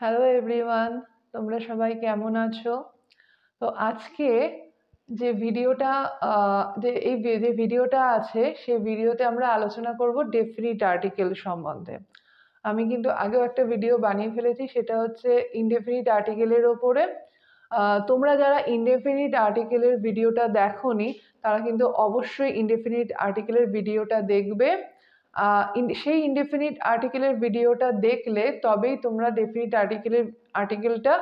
Hello everyone, তোমরা সবাই কেমন আছো? তো আজকে যে ভিডিওটা যে ভিডিওটা আছে সেই ভিডিওতে আমরা আলোচনা করব ডেফিনিট আর্টিকেল সম্বন্ধে। আমি কিন্তু আগেও একটা ভিডিও বানিয়ে ফেলেছি, সেটা হচ্ছে ইনডেফিনিট আর্টিকেলের ওপরে। তোমরা যারা ইনডেফিনিট আর্টিকেলের ভিডিওটা দেখোনি তারা কিন্তু অবশ্যই ইনডেফিনিট আর্টিকেলের ভিডিওটা দেখবে। সেই ইনডেফিনিট আর্টিকেলের ভিডিওটা দেখলে তবেই তোমরা ডেফিনিট আর্টিকেলটা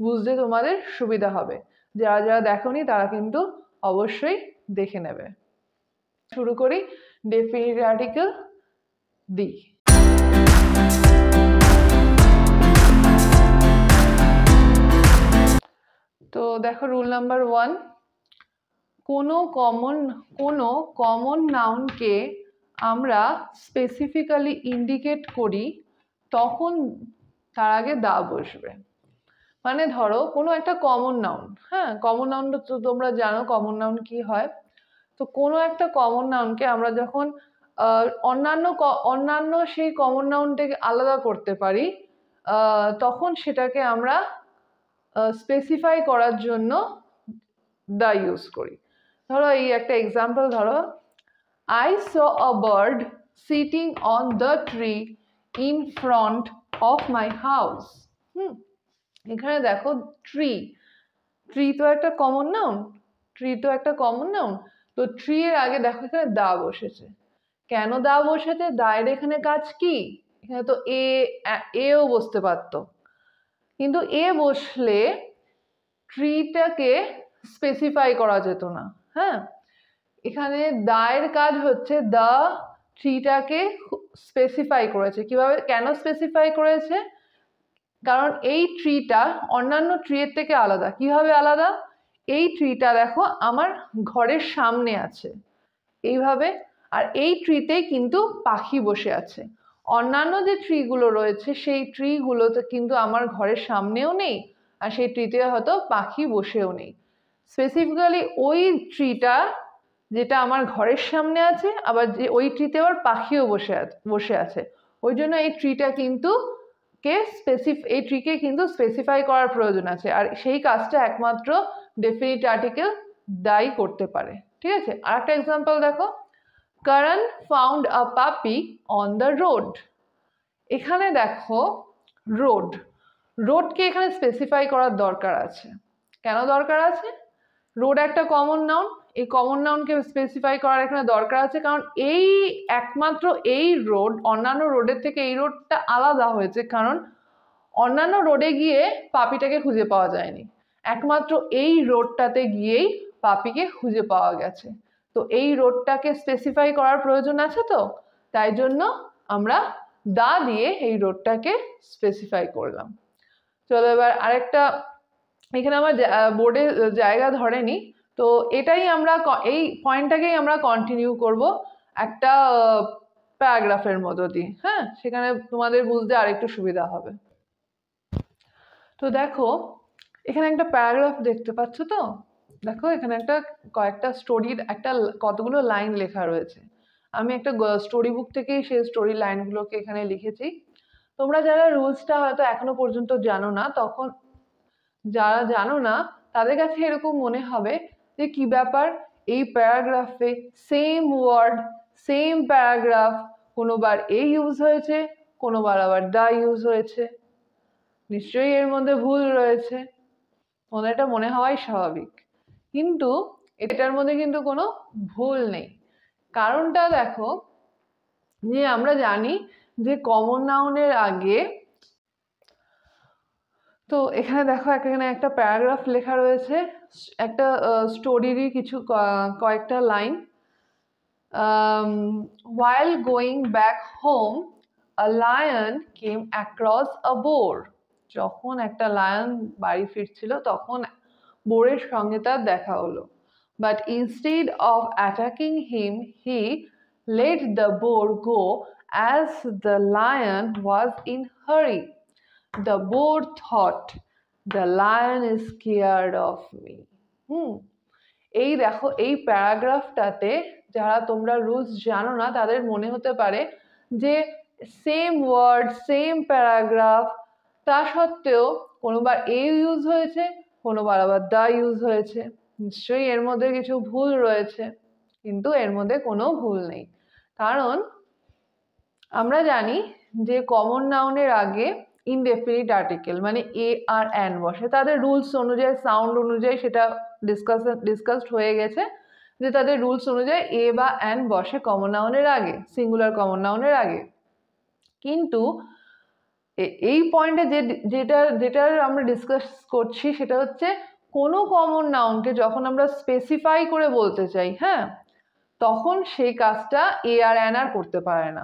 বুঝতে তোমাদের সুবিধা হবে। যারা যারা দেখোনি তারা কিন্তু অবশ্যই দেখে নেবে। শুরু করি ডেফিনিট আর্টিকেল দি। তো দেখো রুল নাম্বার 1, কোনো কমন নাউনকে আমরা স্পেসিফিক্যালি ইন্ডিকেট করি তখন তার আগে দা বসবে। মানে ধরো কোনো একটা কমন নাউন, হ্যাঁ কমন নাউন তো তোমরা জানো কমন নাউন কি হয়। তো কোনো একটা কমন নাউনকে আমরা যখন অন্যান্য সেই কমন নাউনটাকে আলাদা করতে পারি তখন সেটাকে আমরা স্পেসিফাই করার জন্য দা ইউজ করি। ধরো এই একটা এক্সাম্পল ধরো, I saw a bird sitting on the tree in front of my house. এখানে দেখো ট্রি তো একটা কমন নাউন, তো ট্রি এর আগে দেখো এখানে দা বসেছে। কেন দা বসেছে? দা এর এখানে কাজ কি? এখানে তো এও বসতে পারতো, কিন্তু এ বসলে ট্রিটাকে স্পেসিফাই করা যেত না। হ্যাঁ, এখানে দা এর কাজ হচ্ছে দা ট্রিটাকে স্পেসিফাই করেছে। কিভাবে, কেন স্পেসিফাই করেছে? কারণ এই ট্রিটা অন্যান্য ট্রিয়ের থেকে আলাদা। কিভাবে আলাদা? এই ট্রিটা দেখো আমার ঘরের সামনে আছে এইভাবে, আর এই ট্রিতেই কিন্তু পাখি বসে আছে। অন্যান্য যে ট্রিগুলো রয়েছে সেই ট্রিগুলোতে কিন্তু আমার ঘরের সামনেও নেই, আর সেই ট্রিতে হয়তো পাখি বসেও নেই। স্পেসিফিক্যালি ওই ট্রিটা যেটা আমার ঘরের সামনে আছে, আবার যে ওই ট্রিতে আবার পাখিও বসে আছে, ওই জন্য এই ট্রিটা কিন্তু এই ট্রিকে কিন্তু স্পেসিফাই করার প্রয়োজন আছে। আর সেই কাজটা একমাত্র ডেফিনিট আর্টিকেল দাই করতে পারে। ঠিক আছে, আর একটা এক্সাম্পল দেখো, কারণ ফাউন্ড আ পাপি অন দ্য রোড। এখানে দেখো রোডকে এখানে স্পেসিফাই করার দরকার আছে। কেন দরকার আছে? রোড একটা কমন নাউন, এই কমন নাউনকে স্পেসিফাই করার এখানে দরকার আছে, কারণ একমাত্র এই রোড অন্যান্য রোডের থেকে এই রোডটা আলাদা হয়েছে, কারণ অন্যান্য রোডে গিয়ে পাপিটাকে খুঁজে পাওয়া যায়নি, একমাত্র এই রোডটাতে গিয়েই পাপিকে খুঁজে পাওয়া গেছে। তো এই রোডটাকে স্পেসিফাই করার প্রয়োজন আছে, তো তাই জন্য আমরা দা দিয়ে এই রোডটাকে স্পেসিফাই করলাম। চলো এবার আরেকটা, এখানে আমার বোর্ডে জায়গা ধরেনি, তো এটাই আমরা এই পয়েন্টটাকেই আমরা কন্টিনিউ করব একটা প্যারাগ্রাফের মতো দিয়ে। হ্যাঁ, সেখানে তোমাদের বুঝতে আরেকটু সুবিধা হবে। তো দেখো এখানে একটা প্যারাগ্রাফ দেখতে পাচ্ছ, তো দেখো এখানে কয়েকটা স্টোরির কতগুলো লাইন লেখা রয়েছে। আমি একটা স্টোরি বুক থেকেই সেই স্টোরি লাইনগুলোকে এখানে লিখেছি। তোমরা যারা রুলসটা হয়তো এখনো পর্যন্ত জানো না, যারা জানো না তাদের কাছে এরকম মনে হবে যে কি ব্যাপার, এই প্যারাগ্রাফে সেম ওয়ার্ড সেম প্যারাগ্রাফ, কোনোবার ইউজ হয়েছে, কোনোবার আবার দা ইউজ হয়েছে, নিশ্চয়ই এর মধ্যে ভুল রয়েছে। তোমাদের এটা মনে হওয়াই স্বাভাবিক, কিন্তু এটার মধ্যে কিন্তু কোনো ভুল নেই। কারণটা দেখো, যে আমরা জানি যে কমন নাউনের আগে, তো এখানে দেখো এখানে একটা প্যারাগ্রাফ লেখা রয়েছে, একটা স্টোরিরই কয়েকটা line. while going back home a lion came across a boar. যখন একটা লায়ন বাড়ি ফিরছিল তখন বোরের সঙ্গে তার দেখা হলো, but instead of attacking him he let the boar go as the lion was in hurry. The boar thought, the lion is scared of me. এই দেখো এই প্যারাগ্রাফটাতে যারা তোমরা রুলস জানো না তাদের মনে হতে পারে যে সেম ওয়ার্ড সেম প্যারাগ্রাফ, তা সত্ত্বেও কোনোবার এ ইউজ হয়েছে, কোনোবার আবার দা ইউজ হয়েছে। নিশ্চয়ই এর মধ্যে কিছু ভুল রয়েছে, কিন্তু এর মধ্যে কোনো ভুল নেই, কারণ আমরা জানি যে কমন নাউনের আগে ইনডেফিনিট আর্টিকেল মানে এ আর অ্যান বসে। তাদের রুলস অনুযায়ী, সাউন্ড অনুযায়ী, সেটা ডিসকাসড হয়ে গেছে যে তাদের রুলস অনুযায়ী এ বা অ্যান বসে কমন নাউনের আগে, সিঙ্গুলার কমন নাউনের আগে। কিন্তু এই পয়েন্টে যেটার আমরা ডিসকাস করছি সেটা হচ্ছে কোনো কমন নাউনকে যখন আমরা স্পেসিফাই করে বলতে চাই, হ্যাঁ, তখন সেই কাজটা এ আর অ্যান আর করতে পারে না,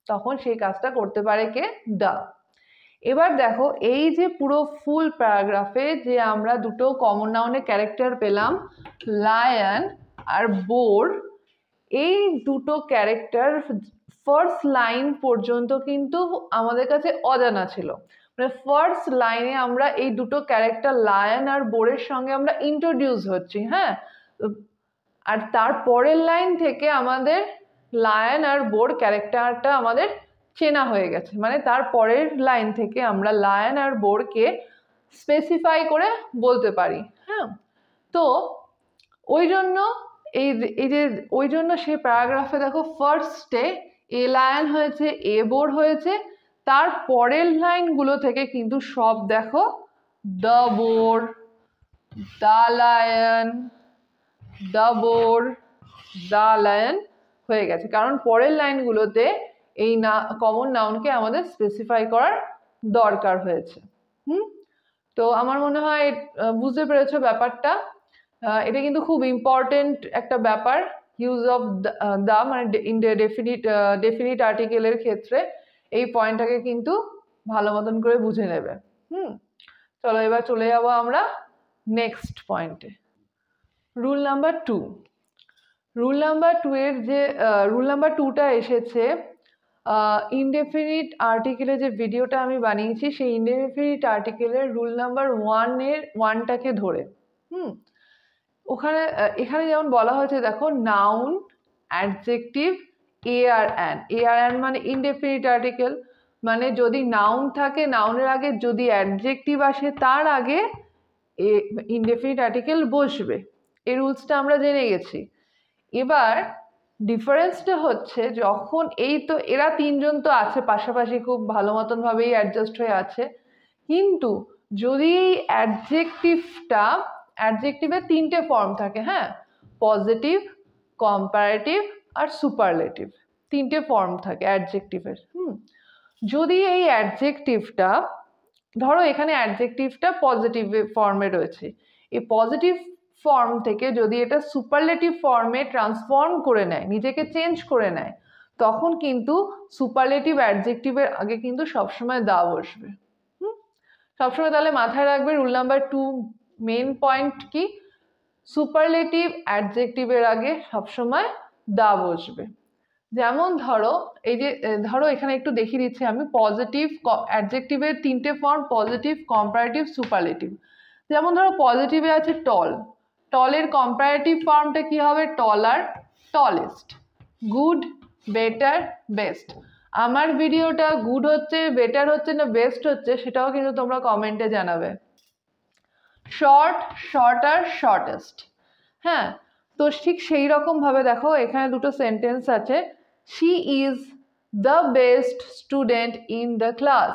তখন সেই কাজটা করতে পারে কে? দা। এবার দেখো এই যে পুরো ফুল প্যারাগ্রাফে যে আমরা দুটো কমন নাউনের ক্যারেক্টার পেলাম, লায়ন আর বোর, এই দুটো ক্যারেক্টার ফার্স্ট লাইন পর্যন্ত কিন্তু আমাদের কাছে অজানা ছিল। মানে ফার্স্ট লাইনে আমরা এই দুটো ক্যারেক্টার লায়ন আর বোরের সঙ্গে আমরা ইন্ট্রোডিউস হচ্ছি, হ্যাঁ, আর তার পরের লাইন থেকে আমাদের লায়ন আর বোর ক্যারেক্টারটা আমাদের চেনা হয়ে গেছে। মানে তার পরের লাইন থেকে আমরা লায়ন আর বোরকে স্পেসিফাই করে বলতে পারি, হ্যাঁ। তো ওই জন্য ওই জন্য সেই প্যারাগ্রাফে দেখো ফার্স্টে এ লায়ন হয়েছে, এ বোর হয়েছে, তার পরের লাইনগুলো থেকে কিন্তু সব দেখো the boar, the lion, the boar, the lion হয়ে গেছে, কারণ পরের লাইনগুলোতে এই কমন নাউনকে আমাদের স্পেসিফাই করার দরকার হয়েছে। তো আমার মনে হয় বুঝতে পেরেছো ব্যাপারটা। এটা কিন্তু খুব ইম্পর্টেন্ট একটা ব্যাপার, ইউজ অফ দা মানে ডেফিনিট আর্টিকেলের ক্ষেত্রে এই পয়েন্টটাকে কিন্তু ভালো মতন করে বুঝে নেবে। চলো এবার চলে যাবো আমরা নেক্সট পয়েন্টে, রুল নাম্বার 2। রুল নাম্বার 2 এর যে রুল নাম্বার 2টা এসেছে ইনডেফিনিট আর্টিকেলের যে ভিডিওটা আমি বানিয়েছি সেই ইনডেফিনিট আর্টিকেলের রুল নাম্বার 1টাকে ধরে। এখানে যেমন বলা হয়েছে দেখো, নাউন, অ্যাডজেক্টিভ, এ আর অ্যান মানে ইনডেফিনিট আর্টিকেল, মানে যদি নাউন থাকে নাউনের আগে, যদি অ্যাডজেক্টিভ আসে তার আগে ইনডেফিনিট আর্টিকেল বসবে। এই রুলসটা আমরা জেনে গেছি। এবার ডিফারেন্সটা হচ্ছে যখন এরা তিনজন তো আছে পাশাপাশি, খুব ভালো মতন ভাবেই অ্যাডজাস্ট হয়ে আছে, কিন্তু যদি অ্যাডজেক্টিভের 3টে ফর্ম থাকে, হ্যাঁ, পজিটিভ, কম্পারেটিভ আর সুপারলেটিভ, 3টে ফর্ম থাকে অ্যাডজেক্টিভের। যদি এই অ্যাডজেক্টিভটা, ধরো এখানে অ্যাডজেক্টিভটা পজিটিভ ফর্মে রয়েছে, এই পজিটিভ ফর্ম থেকে যদি এটা সুপারলেটিভ ফর্মে ট্রান্সফর্ম করে নেয়, নিজেকে চেঞ্জ করে নেয়, তখন কিন্তু সুপারলেটিভ অ্যাডজেক্টিভের আগে কিন্তু সবসময় দা বসবে। সবসময় তাহলে মাথায় রাখবে রুল নাম্বার 2 মেন পয়েন্ট কি, সুপারলেটিভ অ্যাডজেক্টিভের আগে সবসময় দা বসবে। যেমন ধরো এখানে একটু দেখিয়ে দিচ্ছি আমি, পজিটিভ অ্যাডজেক্টিভের 3টে ফর্ম, পজিটিভ, কম্পারেটিভ, সুপারলেটিভ। যেমন ধরো পজিটিভে আছে টল, টলের কম্পারেটিভ ফর্মটা কি হবে? টলার, টলেস্ট। Good, better, best. আমার ভিডিওটা গুড হচ্ছে, বেটার হচ্ছে না বেস্ট হচ্ছে সেটাও কিন্তু তোমরা কমেন্টে জানাবে। Short, shorter, shortest. হ্যাঁ, তো ঠিক সেই রকম ভাবে দেখো এখানে দুটো সেন্টেন্স আছে, she is the best student in the class,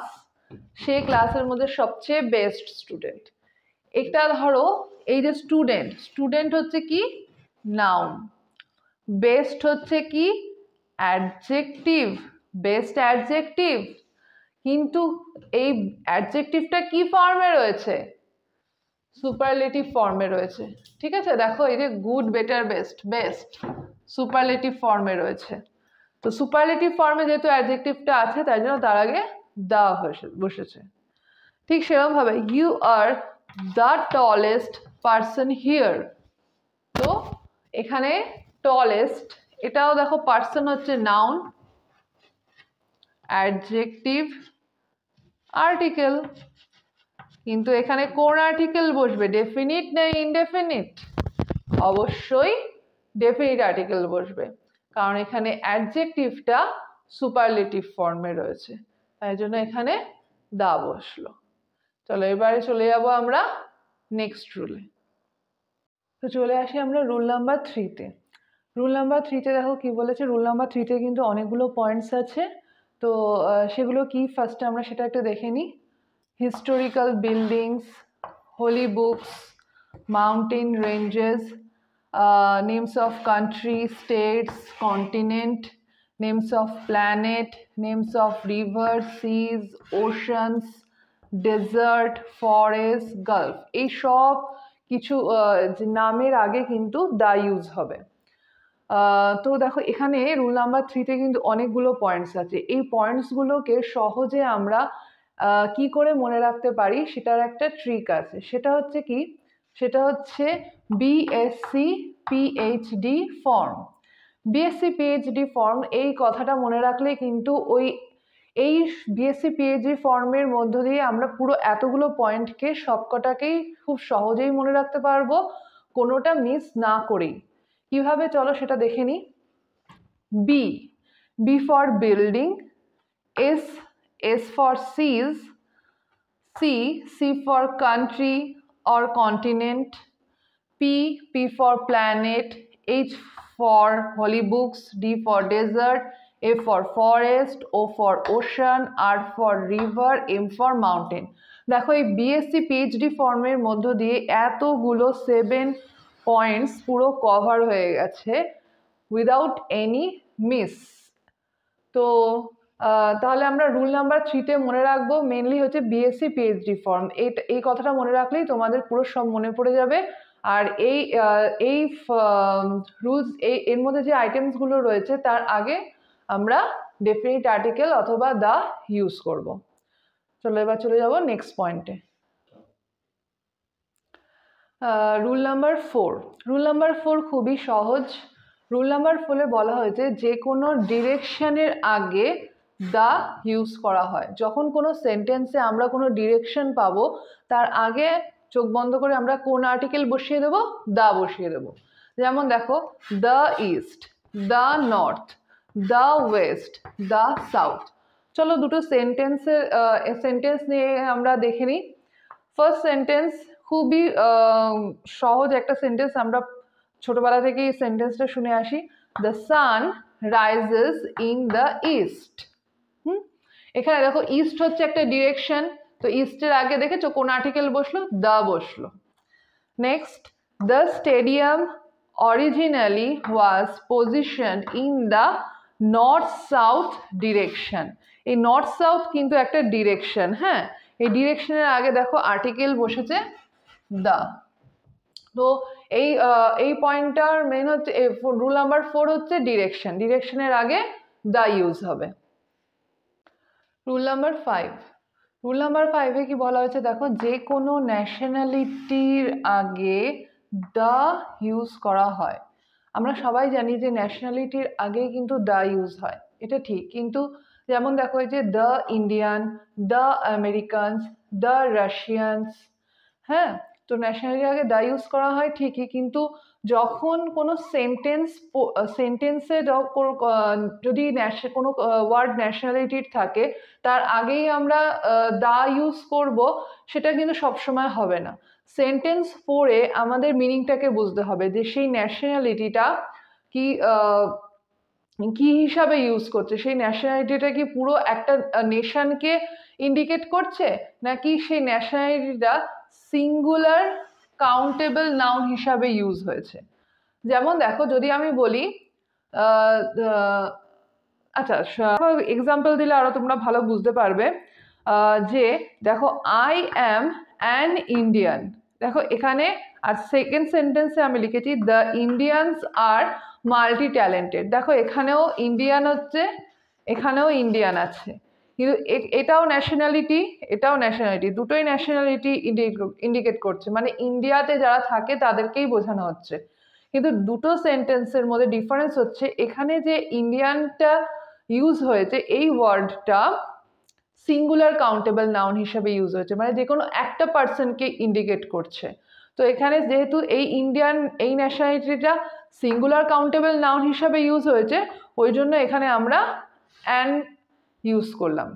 সে ক্লাসের মধ্যে সবচেয়ে বেস্ট স্টুডেন্ট। এটা ধরো এই যে স্টুডেন্ট হচ্ছে কি? নাউন। বেস্ট হচ্ছে কি? Adjective, best adjective. কিন্তু এই অ্যাডজেক্টিভটা কি ফর্মে রয়েছে? সুপারলেটিভ ফর্মে রয়েছে। ঠিক আছে, দেখো এই যে good, better, best, best superlative ফর্মে রয়েছে। তো সুপারলেটিভ ফর্মে যেহেতু অ্যাডজেক্টিভটা আছে তাই জন্য তার আগে দা বসেছে। ঠিক সেরকম ভাবে you are the tallest person here, তো এখানে টলেস্ট, এটাও দেখো পারসন হচ্ছে নাউন, অ্যাডজেক্টিভ, আর্টিকেল। কিন্তু এখানে কোন আর্টিকেল বসবে? ডেফিনিট না ইনডেফিনিট? অবশ্যই ডেফিনিট আর্টিকেল বসবে, কারণ এখানে অ্যাডজেক্টিভটা সুপারলেটিভ ফর্মে রয়েছে, তাই জন্য এখানে দা বসলো। চলো এবারে চলে যাব আমরা নেক্সট রুলে। তো চলে আসি আমরা রুল নাম্বার 3-তে। রুল নাম্বার 3-তে দেখো কি বলেছে। রুল নাম্বার 3-তে কিন্তু অনেকগুলো পয়েন্টস আছে। তো সেগুলো কি ফার্স্টে আমরা সেটা একটু দেখে নিই। Historical buildings, holy books, mountain ranges, names of country, states, continent, names of planet, names of river, seas, oceans, desert, forest, gulf, এই সব কিছু নামের আগে কিন্তু দা ইউজ হবে। তো দেখো এখানে রুল নাম্বার 3-তে কিন্তু অনেকগুলো পয়েন্টস আছে। এই পয়েন্টসগুলোকে সহজে আমরা কি করে মনে রাখতে পারি সেটার একটা ট্রিক আছে। সেটা হচ্ছে কি, সেটা হচ্ছে BSc PhD form. BSc PhD form, এই কথাটা মনে রাখলে কিন্তু এই বিএসসি পিএইচডি ফর্মের মধ্য দিয়ে আমরা পুরো এতগুলো পয়েন্টকে সবকটাকেই খুব সহজেই মনে রাখতে পারবো, কোনোটা মিস না করেই। কিভাবে চলো সেটা দেখে নিই। B for building, S for seas, C for country or continent, P for planet, H for holy books, D for desert, A for forest, O for ocean, R for river, M for mountain। দেখো এই BSc PhD ফর্মের মধ্য দিয়ে এতগুলো 7 points পুরো cover হয়ে গেছে without any miss. তো তাহলে আমরা রুল নাম্বার 3-তে মনে রাখবো মেনলি হচ্ছে বিএসসি পিএইচডি ফর্ম। এই কথাটা মনে রাখলেই তোমাদের পুরো সব মনে পড়ে যাবে। আর এই রুলস এর মধ্যে যে আইটেমসগুলো রয়েছে তার আগে আমরা ডেফিনিট আর্টিকেল অথবা দা ইউজ করব। চলো এবার চলে যাব নেক্সট পয়েন্টে। Rule number 4। রুল নাম্বার 4 খুবই সহজ। রুল নাম্বার 4-এ বলা হয়েছে যে কোনো ডিরেকশনের আগে দা ইউজ করা হয়। যখন কোনো সেন্টেন্সে আমরা কোনো ডিরেকশন পাবো তার আগে চোখ বন্ধ করে আমরা কোন আর্টিকেল বসিয়ে দেবো, দা বসিয়ে দেবো। যেমন দেখো, the east, the north, the West, the south. চলো দুটো সেন্টেন্স নিয়ে আমরা দেখে নিই। ফার্স্ট সেন্টেন্স খুবই সহজ একটা সেন্টেন্স, আমরা ছোটবেলা থেকে এই সেন্টেন্সটা শুনে আসি। The sun rises in the east. এখানে দেখো ইস্ট হচ্ছে একটা ডিরেকশন, তো ইস্টের আগে দেখেছো কোন আর্টিকেল বসলো, দা বসলো। Next, the stadium originally was positioned in the north south direction. এই নর্থ সাউথ কিন্তু একটা ডিরেকশন। হ্যাঁ, এই ডিরেকশনের আগে দেখো আর্টিকেল বসেছে দা। তো এই পয়েন্টটার মেন হচ্ছে রুল নাম্বার 4 হচ্ছে ডিরেকশন, ডিরেকশনের আগে দা ইউজ হবে। Rule number 5। রুল নাম্বার 5-এ কি বলা হয়েছে দেখো, যে কোনো ন্যাশনালিটির আগে দা ইউজ করা হয়। আমরা সবাই জানি যে ন্যাশনালিটির আগে কিন্তু দা ইউজ হয়, এটা ঠিক। কিন্তু যেমন দেখো এই যে the Indian, the Americans, the Russians, হ্যাঁ, তো ন্যাশনালিটির আগে দা ইউজ করা হয় ঠিকই, কিন্তু যখন কোনো সেন্টেন্সে যদি কোনো ওয়ার্ড ন্যাশনালিটির থাকে তার আগেই আমরা দা ইউজ করব, সেটা কিন্তু সবসময় হবে না। সেন্টেন্স পড়ে আমাদের মিনিংটাকে বুঝতে হবে যে সেই ন্যাশনালিটিটা কি হিসাবে ইউজ করছে, সেই ন্যাশনালিটিটা কি পুরো একটা নেশনকে ইন্ডিকেট করছে, নাকি সেই ন্যাশনালিটিটা সিঙ্গুলার কাউন্টেবল নাউন হিসাবে ইউজ হয়েছে। যেমন দেখো, যদি আমি বলি আচ্ছা এক্সাম্পল দিলে আরো তোমরা ভালো বুঝতে পারবে। যে দেখো, আই অ্যাম অ্যান ইন্ডিয়ান। দেখো এখানে আর সেকেন্ড সেন্টেন্সে আমি লিখেছি the Indians are multi talented. দেখো এখানেও ইন্ডিয়ান হচ্ছে, এখানেও ইন্ডিয়ান আছে, কিন্তু এটাও ন্যাশনালিটি, এটাও ন্যাশনালিটি, দুটোই ন্যাশনালিটি ইন্ডিকেট করছে, মানে ইন্ডিয়াতে যারা থাকে তাদেরকেই বোঝানো হচ্ছে। কিন্তু দুটো সেন্টেন্সের মধ্যে ডিফারেন্স হচ্ছে, এখানে যে ইন্ডিয়ানটা ইউজ হয়েছে এই ওয়ার্ডটা সিঙ্গুলার কাউন্টেবল নাউন হিসেবে ইউজ হয়েছে, মানে যে কোনো একটা পার্সনকে ইন্ডিকেট করছে। তো এখানে যেহেতু এই ইন্ডিয়ান, এই ন্যাশনালিটিটা সিঙ্গুলার কাউন্টেবল নাউন হিসাবে ইউজ হয়েছে, ওই জন্য এখানে আমরা অ্যান ইউজ করলাম।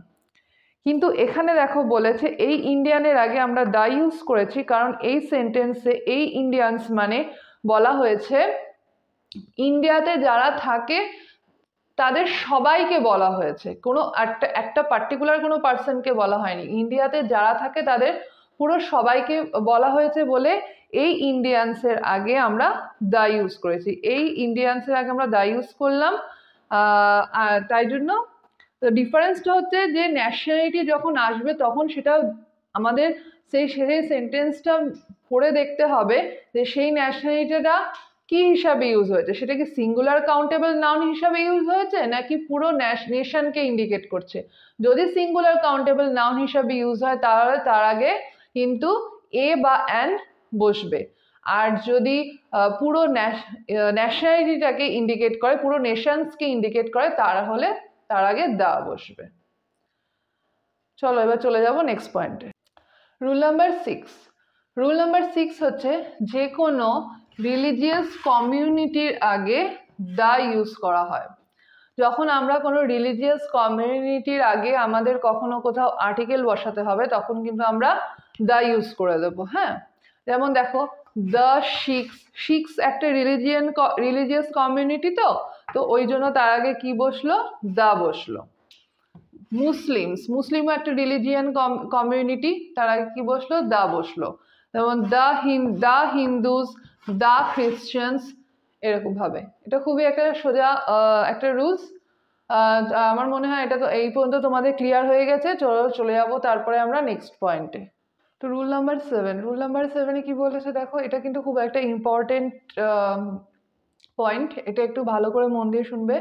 কিন্তু এখানে দেখো বলেছে এই ইন্ডিয়ানের আগে আমরা দা ইউজ করেছি, কারণ এই সেন্টেন্সে এই ইন্ডিয়ানস মানে বলা হয়েছে ইন্ডিয়াতে যারা থাকে তাদের সবাইকে বলা হয়েছে, কোনো একটা পার্টিকুলার কোনো পার্সনকে বলা হয়নি। ইন্ডিয়াতে যারা থাকে তাদের পুরো সবাইকে বলা হয়েছে বলে এই ইন্ডিয়ানসের আগে আমরা দা ইউজ করেছি। এই ইন্ডিয়ানসের আগে আমরা দা ইউজ করলাম, তাই জন্য ডিফারেন্সটা হচ্ছে যে ন্যাশনালিটি যখন আসবে তখন সেটা আমাদের সেই সেন্টেন্সটা পড়ে দেখতে হবে যে সেই ন্যাশনালিটিটা কি হিসাবে ইউজ হয়েছে, সেটা কি সিঙ্গুলার কাউন্টেবল নাউন হিসাবে ইউজ হয়েছে নাকি পুরো নেশনকে ইন্ডিকেট করছে। যদি সিঙ্গুলার কাউন্টেবল নাউন হিসাবে ইউজ হয় তাহলে তার আগে কিন্তু এ বা অ্যান বসবে, আর যদি পুরো ন্যাশনালিটিটাকে ইন্ডিকেট করে, পুরো নেশনসকে ইন্ডিকেট করে, তাহলে তার আগে দা বসবে। চলো এবার চলে যাব নেক্সট পয়েন্টে। Rule number 6। রুল নাম্বার 6 হচ্ছে যে কোনো রিলিজিয়াস কমিউনিটির আগে দা ইউজ করা হয়। যখন আমরা কোনো রিলিজিয়াস কমিউনিটির আগে আমাদের কখনো কোথাও আর্টিকেল বসাতে হবে তখন কিন্তু আমরা দা ইউজ করে দেবো। হ্যাঁ, যেমন দেখো দ্য শিখস একটা রিলিজিয়াস কমিউনিটি, তো ওই জন্য তার আগে কি বসলো, দা বসলো। মুসলিমও একটা রিলিজিয়ান কমিউনিটি, তার আগে কি বসলো, দা বসলো। যেমন দ্য হিন্দুস, দ্য খ্রিশ্চানস, এরকম ভাবে। এটা খুবই একটা সোজা একটা রুলস। আমার মনে হয় এটা তো এই পর্যন্ত তোমাদের ক্লিয়ার হয়ে গেছে। চলে যাবো তারপরে আমরা নেক্সট পয়েন্টে। তো রুল নাম্বার 7। রুল নাম্বার 7-এ কি বলেছে দেখো, এটা কিন্তু খুব একটা ইম্পর্টেন্ট পয়েন্ট, এটা একটু ভালো করে মন দিয়ে শুনবে।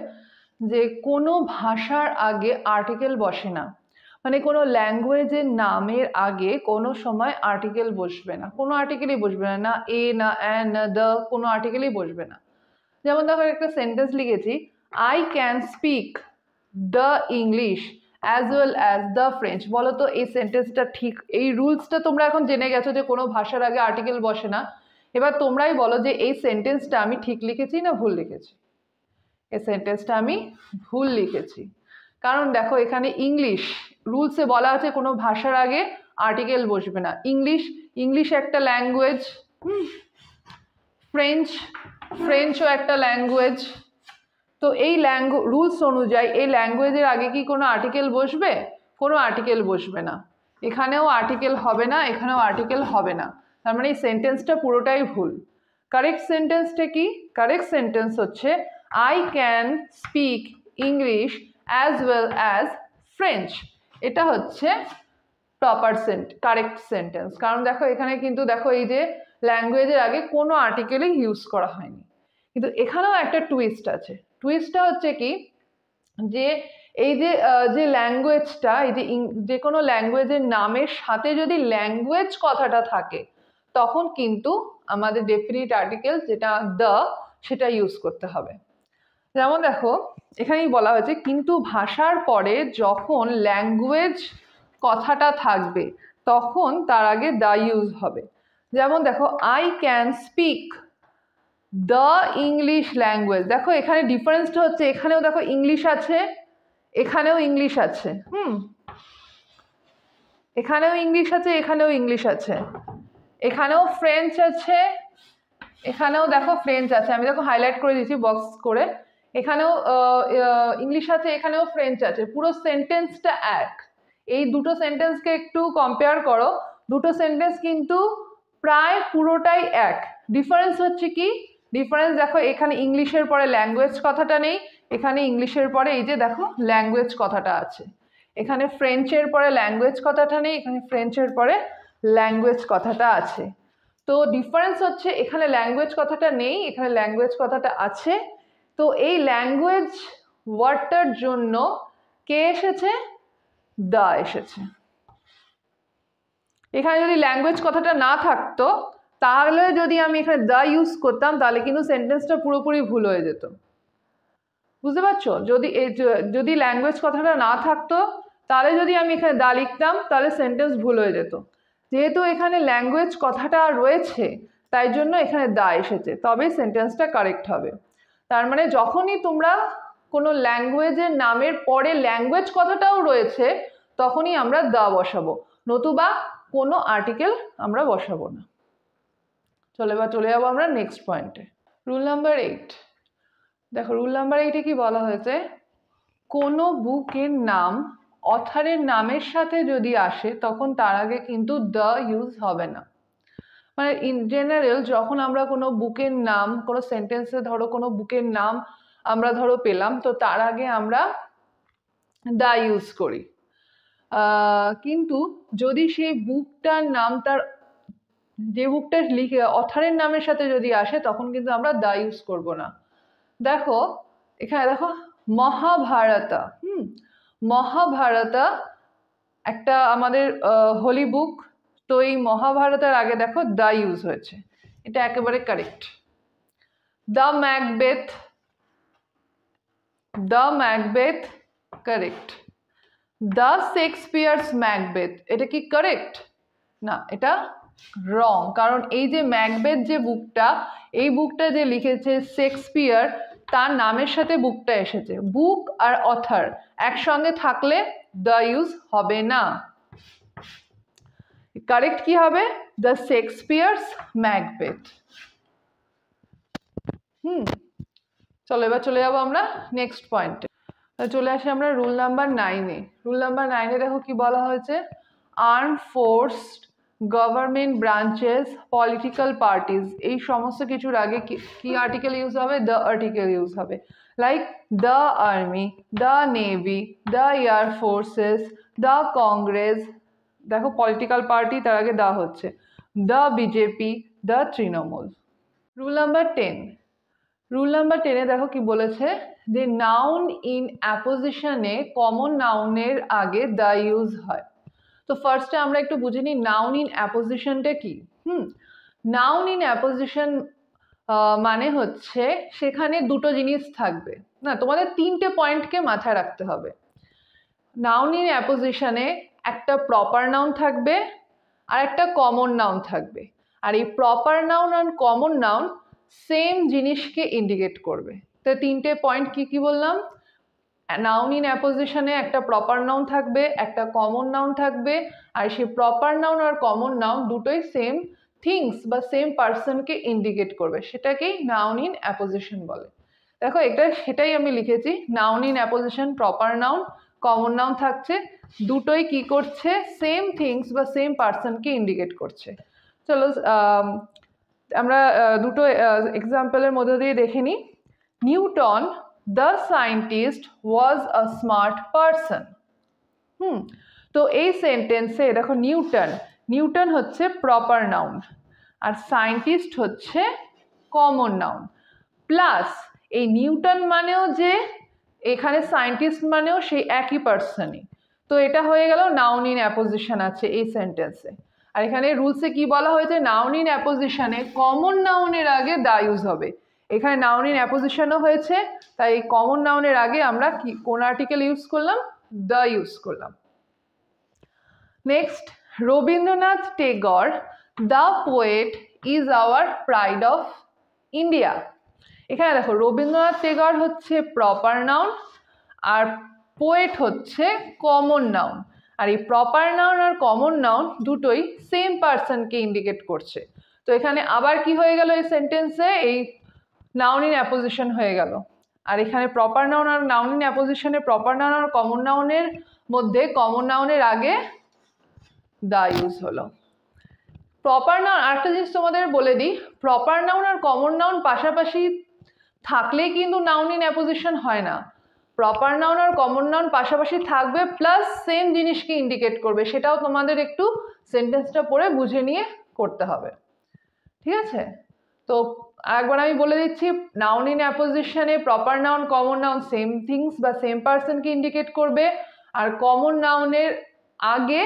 যে কোনো ভাষার আগে আর্টিকেল বসে না, মানে কোনো ল্যাঙ্গুয়েজের নামের আগে কোনো সময় আর্টিকেল বসবে না, কোনো আর্টিকেলই বসবে না, না এ না অ্যান না দ্য, কোনো আর্টিকেলই বসবে না। যেমন দেখো একটা সেন্টেন্স লিখেছি, I can speak the English as well as the French. বলো তো এই সেন্টেন্সটা ঠিক, এই রুলসটা তোমরা এখন জেনে গেছো যে কোনো ভাষার আগে আর্টিকেল বসে না। এবার তোমরাই বলো যে এই সেন্টেন্সটা আমি ঠিক লিখেছি না ভুল লিখেছি। এই সেন্টেন্সটা আমি ভুল লিখেছি, কারণ দেখো এখানে ইংলিশ রুলসে বলা আছে কোনো ভাষার আগে আর্টিকেল বসবে না। ইংলিশ একটা ল্যাঙ্গুয়েজ, ফ্রেঞ্চও একটা ল্যাঙ্গুয়েজ। তো এই রুলস অনুযায়ী এই ল্যাঙ্গুয়েজের আগে কি কোনো আর্টিকেল বসবে? কোনো আর্টিকেল বসবে না। এখানেও আর্টিকেল হবে না, এখানেও আর্টিকেল হবে না। তার মানে এই সেন্টেন্সটা পুরোটাই ভুল। কারেক্ট সেন্টেন্সটা কি? কারেক্ট সেন্টেন্স হচ্ছে I can speak English as well as French. এটা হচ্ছে প্রপার কারেক্ট সেন্টেন্স। কারণ দেখো এখানে কিন্তু দেখো এই যে ল্যাঙ্গুয়েজের আগে কোনো আর্টিকেলই ইউজ করা হয়নি। কিন্তু এখানেও একটা টুইস্ট আছে। টুইস্টটা হচ্ছে কি, যে এই যে ল্যাঙ্গুয়েজটা, এই যে কোনো ল্যাঙ্গুয়েজের নামের সাথে যদি ল্যাঙ্গুয়েজ কথাটা থাকে তখন কিন্তু আমাদের ডেফিনিট আর্টিকেল যেটা দ্য, সেটা ইউজ করতে হবে। যেমন দেখো এখানেই বলা হয়েছে কিন্তু ভাষার পরে যখন ল্যাঙ্গুয়েজ কথাটা থাকবে তখন তার আগে দা ইউজ হবে। যেমন দেখো I can speak the English language. দেখো এখানে ডিফারেন্সটা হচ্ছে এখানেও দেখো ইংলিশ আছে, এখানেও ইংলিশ আছে, এখানেও ইংলিশ আছে, এখানেও ইংলিশ আছে, এখানেও ফ্রেঞ্চ আছে, এখানেও দেখো ফ্রেঞ্চ আছে। আমি দেখো হাইলাইট করে দিচ্ছি বক্স করে। এখানেও ইংলিশ আছে, এখানেও ফ্রেঞ্চ আছে। পুরো সেন্টেন্সটা এক। এই দুটো সেন্টেন্সকে একটু কম্পেয়ার করো, দুটো সেন্টেন্স কিন্তু প্রায় পুরোটাই এক। ডিফারেন্স হচ্ছে কি, ডিফারেন্স দেখো এখানে ইংলিশের পরে ল্যাঙ্গুয়েজ কথাটা নেই, এখানে ইংলিশের পরে এই যে দেখো ল্যাঙ্গুয়েজ কথাটা আছে। এখানে ফ্রেঞ্চের পরে ল্যাঙ্গুয়েজ কথাটা নেই, এখানে ফ্রেঞ্চের পরে ল্যাঙ্গুয়েজ কথাটা আছে। তো ডিফারেন্স হচ্ছে এখানে ল্যাঙ্গুয়েজ কথাটা নেই, এখানে ল্যাঙ্গুয়েজ কথাটা আছে। তো এই ল্যাঙ্গুয়েজ ওয়ার্ডটার জন্য কে এসেছে? দা এসেছে। এখানে যদি ল্যাঙ্গুয়েজ কথাটা না থাকতো তাহলে যদি আমি এখানে দা ইউজ করতাম তাহলে কিন্তু সেন্টেন্সটা পুরোপুরি ভুল হয়ে যেত। বুঝতে পারছো? যদি ল্যাঙ্গুয়েজ কথাটা না থাকতো তাহলে যদি আমি এখানে দা লিখতাম তাহলে সেন্টেন্স ভুল হয়ে যেত। যেহেতু এখানে ল্যাঙ্গুয়েজ কথাটা রয়েছে তাই জন্য এখানে দা এসেছে, তবেই সেন্টেন্সটা কারেক্ট হবে। তার মানে যখনই তোমরা কোনো ল্যাঙ্গুয়েজের নামের পরে ল্যাঙ্গুয়েজ কথাটাও রয়েছে তখনই আমরা দা বসাবো, নতুবা কোনো আর্টিকেল আমরা বসাবো না। চলে যাবো আমরা নেক্সট পয়েন্টে। Rule number 8। দেখো রুল নাম্বার 8-এ কি বলা হয়েছে, কোনো বুকের নাম অথারের নামের সাথে যদি আসে তখন তার আগে কিন্তু দ্য ইউজ হবে না। মানে ইন জেনারেল যখন আমরা কোনো বুকের নাম, কোনো সেন্টেন্সে ধরো কোনো বুকের নাম আমরা ধরো পেলাম, তো তার আগে আমরা দ্য ইউজ করি। কিন্তু যদি সেই বুকটার নাম তার যে বুকটা লিখে অথারের নামের সাথে যদি আসে তখন কিন্তু আমরা দ্য ইউজ করব না। দেখো এখানে দেখো মহাভারতা, মহাভারতা একটা আমাদের হোলি বুক, তো এই মহাভারতের আগে দেখো দ্য ইউজ হয়েছে, এটা একেবারে correct. The Macbeth, the Macbeth correct. The Shakespeare's Macbeth, এটা কি কারেক্ট? না, এটা রং, কারণ এই যে ম্যাকবেথ যে বুকটা, এই বুকটা যে লিখেছে শেক্সপিয়ার, তার নামের সাথে বুকটা এসেছে। বুক আর অথার একসঙ্গে থাকলে দ্য ইউজ হবে না। কারেক্ট কি হবে? The Shakespeare's Macbeth. এবার চলে যাবো আমরা নেক্সট পয়েন্টে। চলে আসি আমরা রুল নাম্বার 9-এ। রুল নাম্বার 9-এ দেখো কি বলা হয়েছে, arm forced government branches political parties, এই সমস্ত কিছুর আগে কি আর্টিকেল ইউজ হবে? দ্য আর্টিকেল ইউজ হবে। Like the army, the navy, the air forces, the Congress, দেখো পলিটিক্যাল পার্টি, তার আগে দ্য হচ্ছে, the BJP, the Trinamool. Rule number 10। Rule number 10-এ দেখো কি বলেছে, যে নাউন ইন অ্যাপোজিশনে কমন নাউনের আগে দ্য ইউজ হয়। তো ফার্স্টে আমরা একটু বুঝে নিই নাউন ইন অ্যাপোজিশনটা কি। নাউন ইন অ্যাপোজিশন মানে হচ্ছে সেখানে দুটো জিনিস থাকবে না, তোমাদের 3টে পয়েন্টকে মাথায় রাখতে হবে। নাউন ইন অ্যাপোজিশনে একটা প্রপার নাউন থাকবে আর একটা কমন নাউন থাকবে, আর এই প্রপার নাউন আর কমন নাউন সেম জিনিসকে ইন্ডিকেট করবে। তো 3টে পয়েন্ট কি কি বললাম? নাউন ইন অ্যাপোজিশনে একটা প্রপার নাউন থাকবে, একটা কমন নাউন থাকবে, আর সেই প্রপার নাউন আর কমন নাউন দুটোই সেম থিংস বা সেম পার্সনকে ইন্ডিকেট করবে, সেটাকেই নাউন ইন অ্যাপোজিশন বলে। দেখো এটা সেটাই আমি লিখেছি, noun in apposition, proper noun, common noun থাকছে, দুটোই কি করছে? সেম থিংস বা সেম পার্সনকে ইন্ডিকেট করছে। চলো আমরা দুটো এক্সাম্পলের মধ্যে দিয়ে দেখে নিই। Newton the scientist was a smart person. তো এই সেন্টেন্সে দেখো নিউটন, নিউটন হচ্ছে প্রপার নাউন আর সায়েন্টিস্ট হচ্ছে কমন নাউন, প্লাস এই নিউটন মানেও যে এখানে সায়েন্টিস্ট মানেও সেই একই পার্সনই, তো এটা হয়ে গেল নাউন ইন অ্যাপোজিশন আছে এই সেন্টেন্সে। আর এখানে রুলসে কি বলা হয়েছে, নাউন ইন অ্যাপোজিশনে কমন নাউনের আগে দা ইউজ হবে। এখানে নাউন ইন অ্যাপোজিশনও হয়েছে, তাই এই কমন নাউনের আগে আমরা কি কোন আর্টিকেল ইউজ করলাম? দা ইউজ করলাম। Next, Rabindranath Tagore the poet is our pride of India. এখানে দেখো রবীন্দ্রনাথ টেগর হচ্ছে প্রপার নাউন আর পোয়েট হচ্ছে কমন নাউন, আর এই প্রপার নাউন আর কমন নাউন দুটোই সেম পার্সনকে ইন্ডিকেট করছে। তো এখানে আবার কি হয়ে গেল এই সেন্টেন্সে? এই নাউন ইন অ্যাপোজিশন হয়ে গেল। আর এখানে প্রপার নাউন আর নাউন ইন অ্যাপোজিশনে প্রপার নাউন আর কমন নাউনের মধ্যে কমন নাউনের আগে দা ইউজ হলো। প্রপার নাউন, আরেকটা জিনিস তোমাদের বলে দিই, প্রপার নাউন আর কমন নাউন পাশাপাশি থাকলেই কিন্তু নাউন ইন অ্যাপোজিশন হয় না। প্রপার নাউন আর কমন নাউন পাশাপাশি থাকবে প্লাস সেম জিনিসকে ইন্ডিকেট করবে, সেটাও তোমাদের একটু সেন্টেন্সটা পড়ে বুঝে নিয়ে করতে হবে, ঠিক আছে? তো একবার আমি বলে দিচ্ছি, নাউন ইন অ্যাপোজিশনে proper noun common noun same things বা সেম পার্সনকে ইন্ডিকেট করবে, আর কমন নাউনের আগে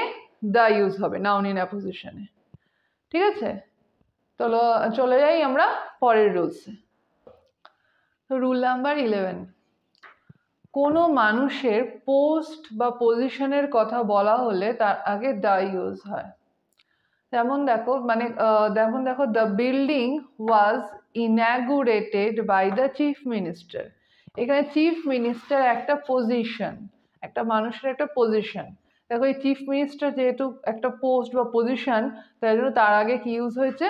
দা ইউজ হবে নাউন ইন অ্যাপোজিশনে, ঠিক আছে? চলে যাই আমরা পরের রুলসে। রুল নাম্বার 11, কোনো মানুষের পোস্ট বা পজিশনের কথা বলা হলে তার আগে দা ইউজ হয়। যেমন দেখো the building was inaugurated by the chief minister. এখানে চিফ মিনিস্টার একটা পজিশন, একটা মানুষের একটা পজিশন, দেখো এই চিফ মিনিস্টার যেহেতু একটা পোস্ট বা পজিশন, তাই জন্য তার আগে কি ইউজ হয়েছে,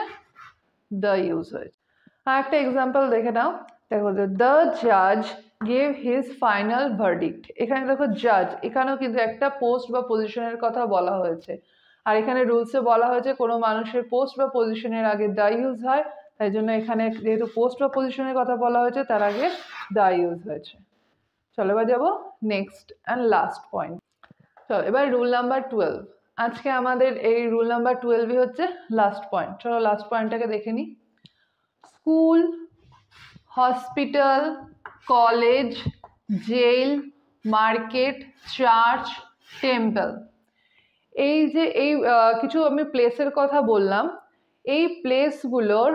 দ্য ইউজ হয়েছে। আর একটা এক্সাম্পল দেখে নাও, দেখো দ্য জাজ গেভ হিজ ফাইনাল ভার্ডিক্ট। এখানে দেখো জাজ, এখানেও কিন্তু একটা পোস্ট বা পজিশনের কথা বলা হয়েছে, আর এখানে রুলসে বলা হয়েছে কোনো মানুষের পোস্ট বা পজিশনের আগে দ্য ইউজ হয়, তাই জন্য এখানে যেহেতু পোস্ট বা পজিশনের কথা বলা হয়েছে তার আগে দ্য ইউজ হয়েছে। চলো এবার যাবো নেক্সট অ্যান্ড লাস্ট পয়েন্ট। চলো এবার রুল নাম্বার 12। আজকে আমাদের এই রুল নাম্বার 12ই হচ্ছে লাস্ট পয়েন্ট। চলো লাস্ট পয়েন্টটাকে দেখে নিই। School, hospital, college, jail, market, church, temple, এই যে এই কিছু আমি প্লেসের কথা বললাম, এই প্লেসগুলোর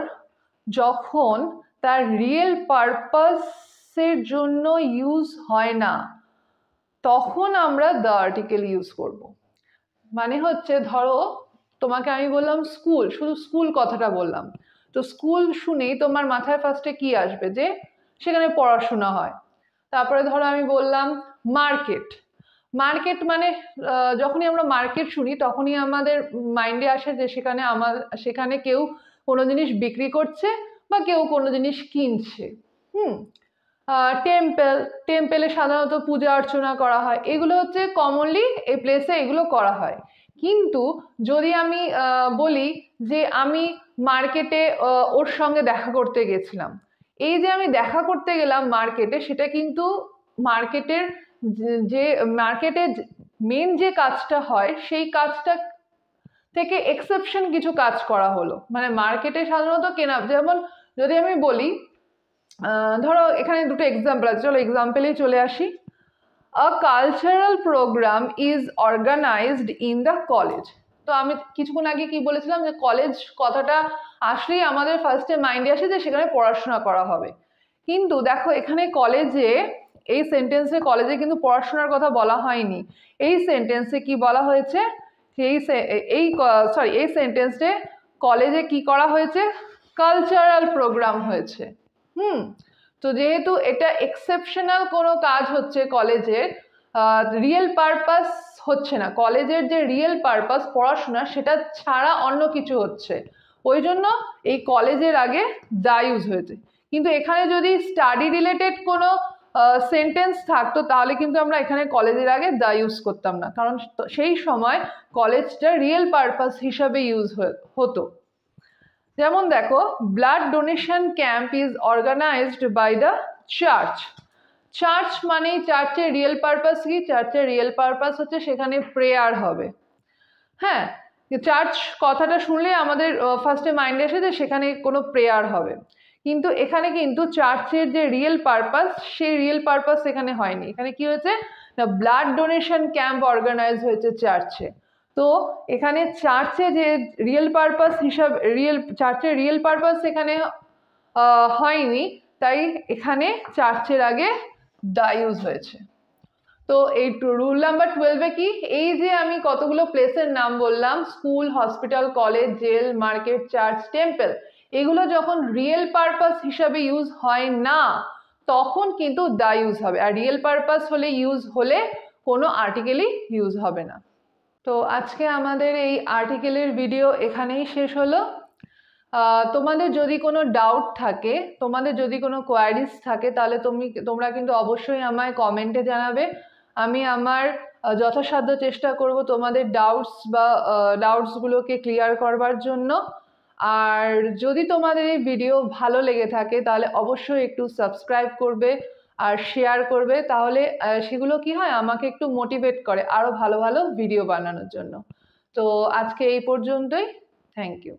যখন তার রিয়েল পারপাসের জন্য ইউজ হয় না তখন আমরা দ্য আর্টিকেল ইউজ করব। মানে হচ্ছে ধরো তোমাকে আমি বললাম স্কুল, শুধু স্কুল কথাটা বললাম, তো স্কুল শুনেই তোমার মাথায় ফার্স্টে কি আসবে, যে সেখানে পড়াশোনা হয়। তারপরে ধরো আমি বললাম মার্কেট, মার্কেট মানে যখনই আমরা মার্কেট শুনি তখনই আমাদের মাইন্ডে আসে যে সেখানে কেউ কোনো জিনিস বিক্রি করছে বা কেউ কোনো জিনিস কিনছে। টেম্পল, টেম্পলে সাধারণত পূজা অর্চনা করা হয়, এগুলো হচ্ছে কমনলি এই প্লেসে এগুলো করা হয়। কিন্তু যদি আমি বলি যে আমি মার্কেটে ওর সঙ্গে দেখা করতে গেছিলাম, এই যে আমি দেখা করতে গেলাম মার্কেটে, সেটা কিন্তু মার্কেটের মার্কেটে মেন যে কাজটা হয় সেই কাজটা থেকে এক্সেপশন কিছু কাজ করা হলো। মানে মার্কেটে সাধারণত কেনা, যেমন যদি আমি বলি ধরো এখানে দুটো এক্সাম্পল আছে, চলো এক্সাম্পলেই চলে আসি। A cultural programme is organised in the college. তো আমি কিছুক্ষণ আগে কি বলেছিলাম যে কলেজ কথাটা আসলেই আমাদের ফার্স্টে মাইন্ডে আসে যে সেখানে পড়াশোনা করা হবে, কিন্তু দেখো এখানে কলেজে, এই সেন্টেন্সে কলেজে কিন্তু পড়াশোনার কথা বলা হয়নি। এই সেন্টেন্সে কি বলা হয়েছে, এই সেন্টেন্সে কলেজে কি করা হয়েছে, কালচারাল প্রোগ্রাম হয়েছে। তো যেহেতু এটা এক্সেপশনাল কোনো কাজ হচ্ছে কলেজের, রিয়েল পারপাস হচ্ছে না, কলেজের যে রিয়েল পারপাস পড়াশোনা সেটা ছাড়া অন্য কিছু হচ্ছে, ওই জন্য এই কলেজের আগে দা ইউজ হয়েছে। কিন্তু এখানে যদি স্টাডি রিলেটেড কোনো সেন্টেন্স থাকতো তাহলে কিন্তু আমরা এখানে কলেজের আগে দা ইউজ করতাম না, কারণ সেই সময় কলেজটা রিয়েল পারপাস হিসাবে ইউজ হতো। যেমন দেখো blood donation camp is organised by the church. Church মানেই চার্চের রিয়েল পারপাস কি, চার্চের রিয়েল পারপাস হচ্ছে সেখানে প্রেয়ার হবে। হ্যাঁ, চার্চ কথাটা শুনলে আমাদের ফার্স্টে মাইন্ডে আসে যে সেখানে কোনো প্রেয়ার হবে, কিন্তু এখানে কিন্তু চার্চের যে রিয়েল পারপাস সেই রিয়েল পারপাস এখানে হয়নি। এখানে কি হয়েছে না, ব্লাড ডোনেশন ক্যাম্প অর্গানাইজ হয়েছে চার্চে। তো এখানে চার্চে যে রিয়েল পারপাস হিসাবে চার্চের রিয়েল পারপাস এখানে হয়নি, তাই এখানে চার্চের আগে দা ইউজ হয়েছে। তো এই রুল নাম্বার 12-এ কি, এই যে আমি কতগুলো প্লেসের নাম বললাম, school, hospital, college, jail, market, church, temple, এগুলো যখন রিয়েল পারপাস হিসাবে ইউজ হয় না তখন কিন্তু দা ইউজ হবে, আর রিয়েল পারপাস ইউজ হলে কোনো আর্টিকেলই ইউজ হবে না। তো আজকে আমাদের এই আর্টিকেলের ভিডিও এখানেই শেষ হলো। তোমাদের যদি কোনো ডাউট থাকে, তোমাদের যদি কোনো কোয়ারিজ থাকে, তাহলে তোমরা কিন্তু অবশ্যই আমায় কমেন্টে জানাবে। আমি আমার যথাসাধ্য চেষ্টা করব তোমাদের ডাউটসগুলোকে ক্লিয়ার করবার জন্য। আর যদি তোমাদের এই ভিডিও ভালো লেগে থাকে তাহলে অবশ্যই একটু সাবস্ক্রাইব করবে আর শেয়ার করবে, তাহলে সেগুলো কি হয়, আমাকে একটু মোটিভেট করে আরও ভালো ভালো ভিডিও বানানোর জন্য। তো আজকে এই পর্যন্তই, থ্যাংক ইউ।